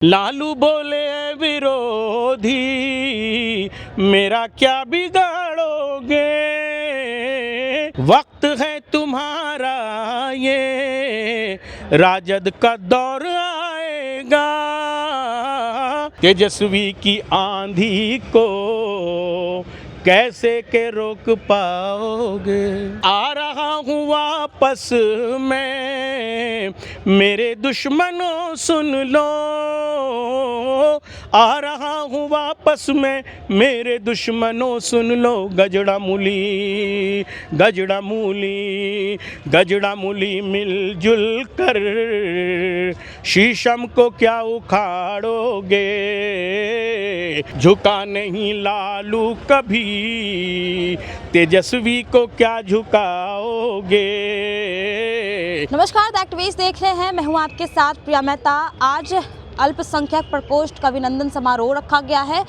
लालू बोले विरोधी मेरा क्या बिगाड़ोगे, वक्त है तुम्हारा ये राजद का दौर आएगा, तेजस्वी की आंधी को कैसे के रोक पाओगे। आ रहा हूँ वापस मैं, मेरे दुश्मनों सुन लो, आ रहा हूँ वापस मैं, मेरे दुश्मनों सुन लो। गजड़ा मूली गजड़ा मूली गजड़ा मूली मिलजुल कर शीशम को क्या उखाड़ोगे, झुका नहीं लालू कभी, तेजस्वी को क्या झुकाओगे। नमस्कार, द एक्टिविस्ट देख रहे हैं। मैं हूं आपके साथ प्रिया मेहता। आज अल्पसंख्यक प्रकोष्ठ का अभिनंदन समारोह रखा गया है।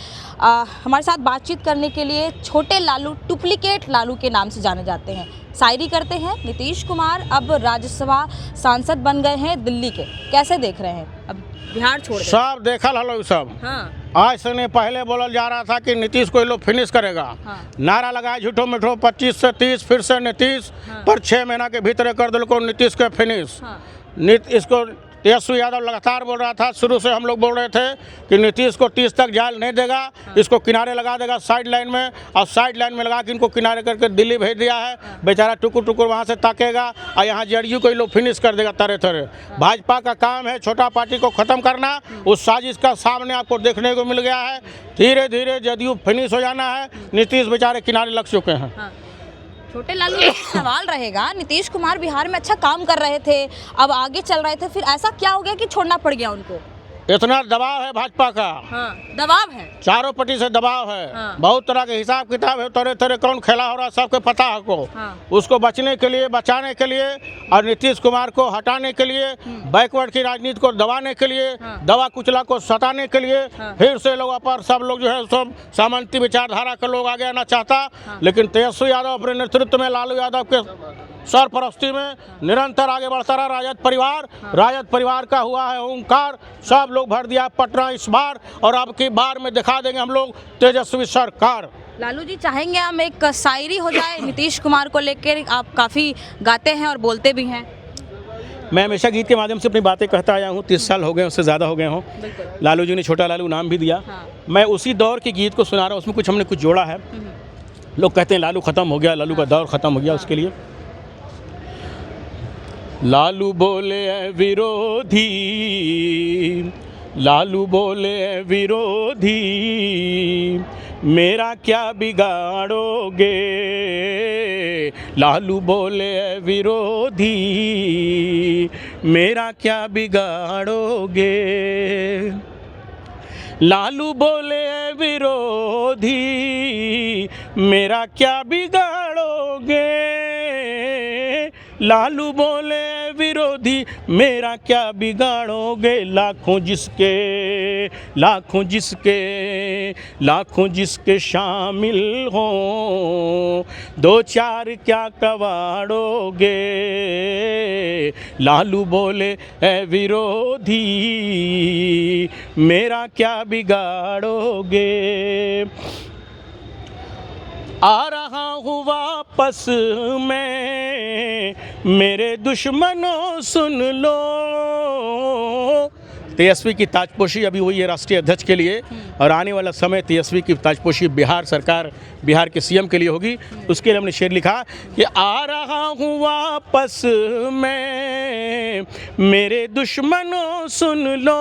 हमारे साथ बातचीत करने के लिए छोटे लालू, डुप्लीकेट लालू के नाम से जाने जाते हैं, शायरी करते हैं। नीतीश कुमार अब राज्यसभा सांसद बन गए हैं दिल्ली के, कैसे देख रहे हैं? अब बिहार छोड़ सब देखल हलो सब। हाँ। आज से नहीं पहले बोला जा रहा था कि नीतीश को ये लोग फिनिश करेगा। हाँ। नारा लगाया झूठो मिठो 25 से 30, फिर से नीतीश। हाँ। पर 6 महीना के भीतर कर दिल को नीतीश के फिनिश। हाँ। इसको तेजस्वी यादव लगातार बोल रहा था, शुरू से हम लोग बोल रहे थे कि नीतीश को 30 तक जाल नहीं देगा। हाँ। इसको किनारे लगा देगा साइड लाइन में, और साइड लाइन में लगा के इनको किनारे करके दिल्ली भेज दिया है। हाँ। बेचारा टुकुर टुकुर वहाँ से ताकेगा और यहाँ जेडीयू को ये लोग फिनिश कर देगा तरह तरह। हाँ। भाजपा का काम है छोटा पार्टी को ख़त्म करना। उस साजिश का सामने आपको देखने को मिल गया है। धीरे धीरे जेडीयू फिनिश हो जाना है, नीतीश बेचारे किनारे लग चुके हैं। हाँ। छोटे लालू सवाल रहेगा, नीतीश कुमार बिहार में अच्छा काम कर रहे थे, अब आगे चल रहे थे, फिर ऐसा क्या हो गया कि छोड़ना पड़ गया उनको? इतना दबाव है भाजपा का। हाँ, दबाव है, चारों पट्टी से दबाव है। हाँ। बहुत तरह के हिसाब किताब है, तरह तरह कौन खेला हो रहा है सबको पता है को। हाँ। उसको बचने के लिए, बचाने के लिए और नीतीश कुमार को हटाने के लिए, बैकवर्ड की राजनीति को दबाने के लिए, हाँ। दवा कुचला को सताने के लिए, हाँ। फिर से लोग पर सब लोग जो है सब सामंती विचारधारा के लोग आगे आना चाहता। हाँ। लेकिन तेजस्वी यादव अपने नेतृत्व में, लालू यादव के सरपरस्ती में निरंतर आगे बढ़ता रहा राजद परिवार। हाँ। राजद परिवार का हुआ है ओंकार, सब लोग भर दिया पटना इस बार, और अब की बार में दिखा देंगे हम लोग तेजस्वी सरकार। लालू जी चाहेंगे हम एक शायरी हो जाए नीतीश कुमार को लेकर? आप काफ़ी गाते हैं और बोलते भी हैं। मैं हमेशा गीत के माध्यम से अपनी बातें कहता आया हूँ, 30 साल हो गए, उससे ज़्यादा हो गए हों। लालू जी ने छोटा लालू नाम भी दिया। हाँ। मैं उसी दौर के गीत को सुना रहा हूँ, उसमें कुछ हमने कुछ जोड़ा है। लोग कहते हैं लालू ख़त्म हो गया, लालू का दौर ख़त्म हो गया। उसके लिए लालू बोले विरोधी, लालू बोले विरोधी मेरा क्या बिगाड़ोगे, लालू बोले विरोधी मेरा क्या बिगाड़ोगे, लालू बोले विरोधी मेरा क्या बिगाड़ोगे, लालू बोले विरोधी मेरा क्या बिगाड़ोगे। लाखों जिसके शामिल हों, 2-4 क्या कवाड़ोगे, लालू बोले विरोधी मेरा क्या बिगाड़ोगे। आ रहा हूँ वापस मैं, मेरे दुश्मनों सुन लो। तेजस्वी की ताजपोशी अभी हुई है राष्ट्रीय अध्यक्ष के लिए, और आने वाला समय तेजस्वी की ताजपोशी बिहार सरकार, बिहार के सीएम के लिए होगी। उसके लिए हमने शेर लिखा कि आ रहा हूँ वापस मैं, मेरे दुश्मनों सुन लो,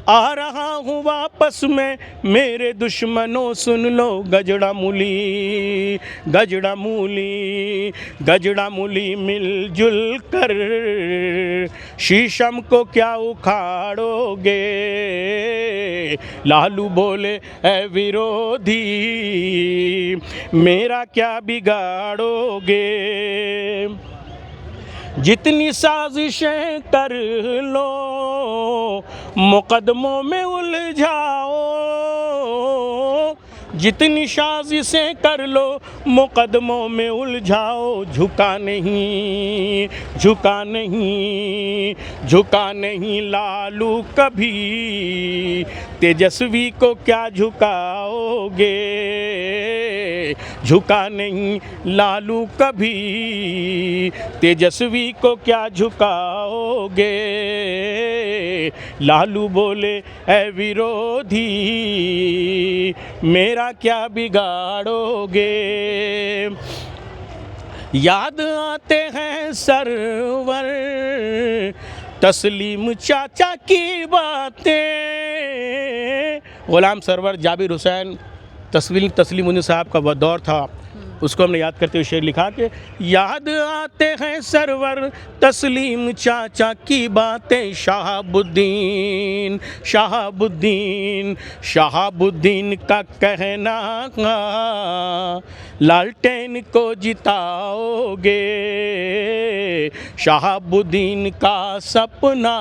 आ रहा हूँ वापस मैं, मेरे दुश्मनों सुन लो। गजड़ा मूली गजड़ा मूली मिलजुल कर शीशम को क्या उखाड़ोगे, लालू बोले विरोधी मेरा क्या बिगाड़ोगे। जितनी साजिशें कर लो, मुकदमों में उलझाओ, जितनी साजिशें कर लो मुकदमों में उलझाओ, झुका नहीं, झुका नहीं, झुका नहीं लालू कभी, तेजस्वी को क्या झुकाओगे, झुका नहीं लालू कभी, तेजस्वी को क्या झुकाओगे। लालू बोले ऐ विरोधी मेरा क्या बिगाड़ोगे। याद आते हैं सरवर तस्लीम चाचा की बातें, गुलाम सरवर जाबिर हुसैन तस्लीम उन्नी साहब का वह दौर था, उसको हमने याद करते हुए शेर लिखा कि याद आते हैं सरवर तस्लीम चाचा की बातें, शहाबुद्दीन शहाबुद्दीन शहाबुद्दीन का कहना लालटेन को जिताओगे, शहाबुद्दीन का सपना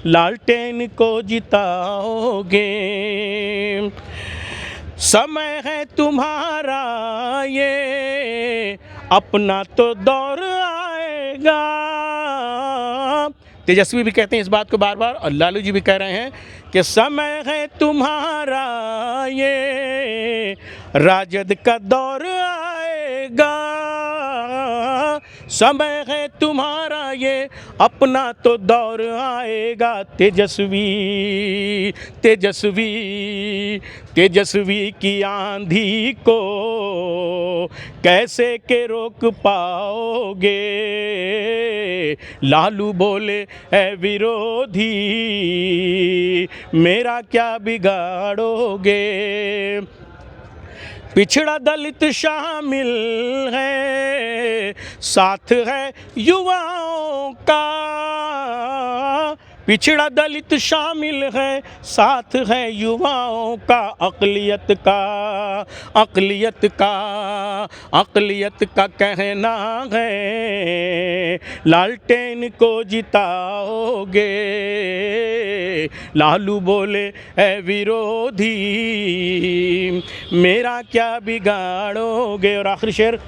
लालटेन को जिताओगे। समय है तुम्हारा ये अपना तो दौर आएगा। तेजस्वी भी कहते हैं इस बात को बार बार और लालू जी भी कह रहे हैं कि समय है तुम्हारा ये राजद का दौर आएगा, समय है तुम्हारा ये अपना तो दौर आएगा। तेजस्वी तेजस्वी तेजस्वी की आंधी को कैसे के रोक पाओगे। लालू बोले ऐ विरोधी मेरा क्या बिगाड़ोगे। पिछड़ा दलित शामिल है, साथ है युवाओं का, पिछड़ा दलित शामिल है, साथ है युवाओं का, अक़लियत का अक़लियत का अक़लियत का कहना है लालटेन को जिताओगे। लालू बोले ऐ विरोधी मेरा क्या बिगाड़ोगे। और आखिरी शेर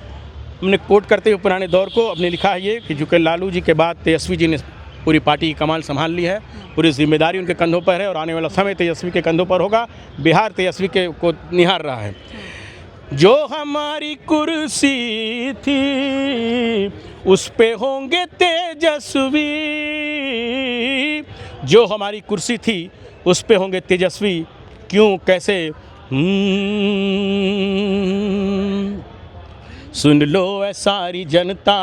हमने कोट करते हुए पुराने दौर को अपने लिखा है ये कि जो कि लालू जी के बाद तेजस्वी जी ने पूरी पार्टी की कमान संभाल ली है, पूरी जिम्मेदारी उनके कंधों पर है और आने वाला समय तेजस्वी के कंधों पर होगा। बिहार तेजस्वी के को निहार रहा है। जो हमारी कुर्सी थी उस पे होंगे तेजस्वी, जो हमारी कुर्सी थी उस पे होंगे तेजस्वी, क्यों कैसे सुन लो ऐ सारी जनता,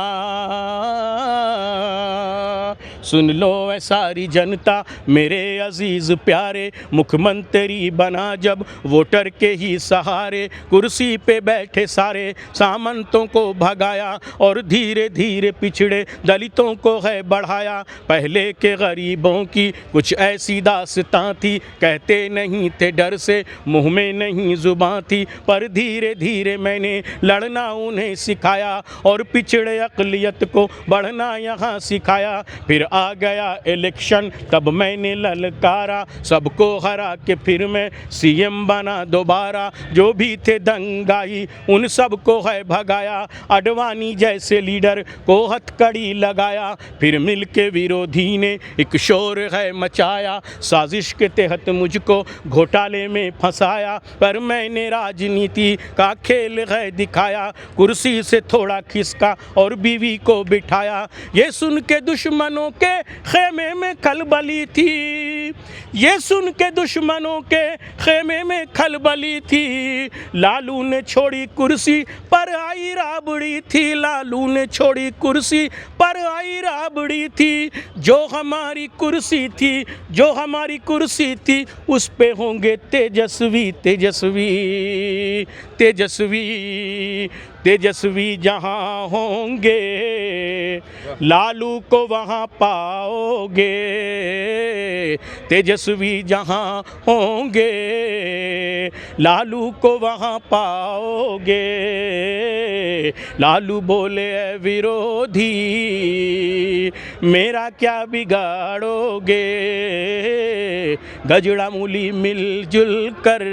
सुन लो ऐ सारी जनता, मेरे अजीज़ प्यारे मुख्यमंत्री बना जब वोटर के ही सहारे, कुर्सी पे बैठे सारे सामंतों को भगाया और धीरे धीरे पिछड़े दलितों को है बढ़ाया। पहले के गरीबों की कुछ ऐसी दास्तां थी, कहते नहीं थे डर से, मुँह में नहीं जुबां थी, पर धीरे धीरे मैंने लड़ना उन्हें सिखाया और पिछड़े अक़लियत को बढ़ना यहाँ सिखाया। फिर आ गया इलेक्शन तब मैंने ललकारा, सबको हरा के फिर मैं सीएम बना दोबारा। जो भी थे दंगाई उन सबको है भगाया, अडवाणी जैसे लीडर को हथकड़ी लगाया। फिर मिलके विरोधी ने एक शोर है मचाया, साजिश के तहत मुझको घोटाले में फंसाया, पर मैंने राजनीति का खेल है दिखाया। कुर्सी से थोड़ा खिसका और बीवी को बिठाया। ये सुन के दुश्मनों के खेमे में खलबली थी, ये सुन के दुश्मनों के खेमे में खलबली थी। लालू ने छोड़ी कुर्सी पर आई राबड़ी थी, लालू ने छोड़ी कुर्सी पर आई राबड़ी थी। जो हमारी कुर्सी थी, जो हमारी कुर्सी थी, उस पे होंगे तेजस्वी तेजस्वी तेजस्वी तेजस्वी जहाँ होंगे लालू को वहाँ पाओगे। तेजस्वी जहाँ होंगे लालू को वहाँ पाओगे। लालू बोले ऐ विरोधी मेरा क्या बिगाड़ोगे। गजड़ा मूली मिलजुल कर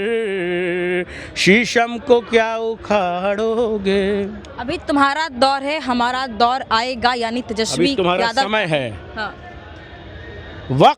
शीशम को क्या उखाड़ोगे। अभी तुम्हारा दौर है, हमारा दौर आएगा, यानी तेजस्वी अभी तुम्हारा यादव। समय है, हाँ। वक्त